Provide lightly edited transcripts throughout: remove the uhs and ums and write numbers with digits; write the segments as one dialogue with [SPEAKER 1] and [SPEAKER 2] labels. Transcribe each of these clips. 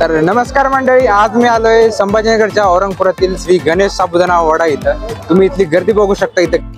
[SPEAKER 1] तर नमस्कार मंडळी, आज मी आलोय संभाजीनगरच्या औरंगपुरातील श्री गणेश साबुदाणा वडा इथं। तुम्ही इथली गर्दी बघू शकता इथं।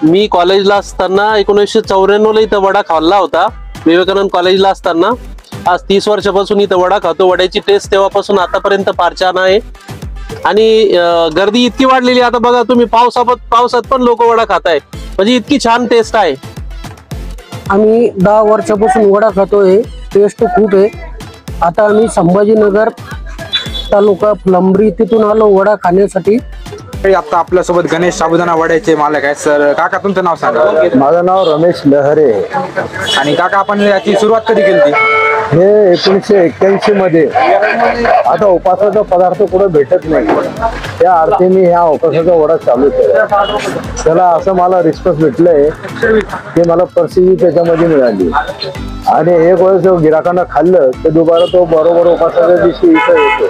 [SPEAKER 2] मी कॉलेजला असताना 1994 ला इथं वडा खाल्ला होता। विवेकानंद कॉलेजला असताना आज 30 वर्षापासून इथं वडा खातो। वड्याची टेस्ट तेव्हापासून आतापर्यंत फार छान आहे आणि गर्दी इतकी वाढलेली आता बघा तुम्ही, पावसात पण लोक वडा खाताय, म्हणजे इतकी छान टेस्ट आहे।
[SPEAKER 3] आम्ही 10 वर्षापासून वडा खातोय, टेस्ट खूप आहे। आता आम्ही संभाजीनगर तालुका फुलंब्री तिथून आलो वडा खाण्यासाठी।
[SPEAKER 1] आता आपल्या सोबत गणेश साबुदाणा वड्याचे मालक आहेत। सर काका तुमचं नाव सांगा।
[SPEAKER 4] माझं नाव रमेश लहरे।
[SPEAKER 1] आणि काका आपण याची सुरुवात कधी केली?
[SPEAKER 4] हे 1981 मध्ये। आता उपासाचा पदार्थ कुठे भेटत नाही, त्या अर्थी ह्या उपासाचा वडा चालू केला। त्याला असं मला रिस्पॉन्स भेटलंय की मला प्रसिद्धी त्याच्यामध्ये मिळाली आणि एक वेळेस गिराकांना खाल्लं तर दुबारा तो बरोबर उपासाच्या दिवशी इथं येतो।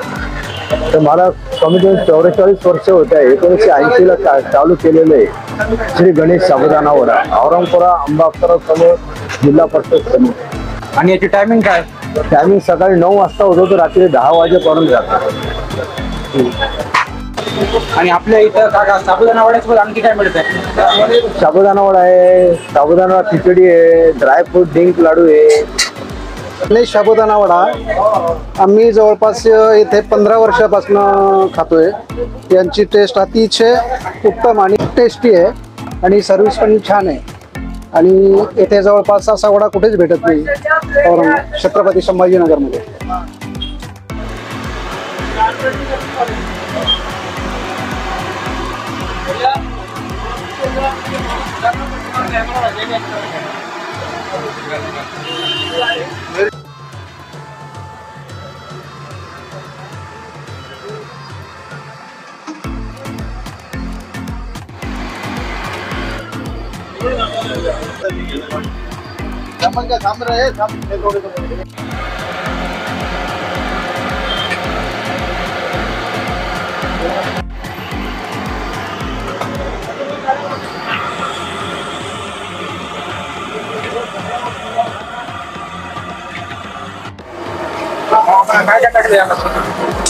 [SPEAKER 4] तर मला कमीत कमी 44 वर्ष होत आहे। 1980 ला चालू केलेलं आहे श्री गणेश साबुदाणा वडा, औरंगपुरा अंबापुरा समोर, जिल्हा परिषद समोर।
[SPEAKER 1] आणि याची टायमिंग काय?
[SPEAKER 4] टायमिंग सकाळी 9 वाजता होतो तर रात्री 10 वाजेपर्यंत जातो।
[SPEAKER 1] आणि आपल्या इथं काका साबुदाणा वड्यासोबत आणखी काय मिळतंय?
[SPEAKER 4] साबुदाणा वडा आहे, साबुदाणा खिचडी आहे, ड्रायफ्रूट डिंक लाडू आहे।
[SPEAKER 3] गणेश साबुदाणा वडा आम्ही जवळपास इथे 15 वर्षापासून खातोय। यांची टेस्ट अतिशय उत्तम आणि टेस्टी आहे आणि सर्व्हिस पण छान आहे आणि येथे जवळपास असा वडा कुठेच भेटत नाही छत्रपती संभाजीनगर मध्ये।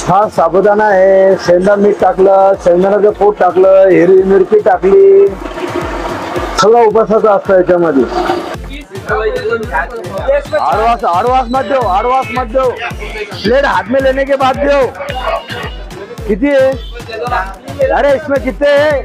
[SPEAKER 4] हा साबुदाणा आहे, शेंदा मीठ टाकलं, शेंगदाण्याचं पोट टाकलं, हिरवी मिरची टाकली, सगळं उपासाचं असतं याच्यामध्ये। आडवास मत दो प्लेट हाथ में लेने के बाद दो। कितनी है? अरे इसमें कितने है?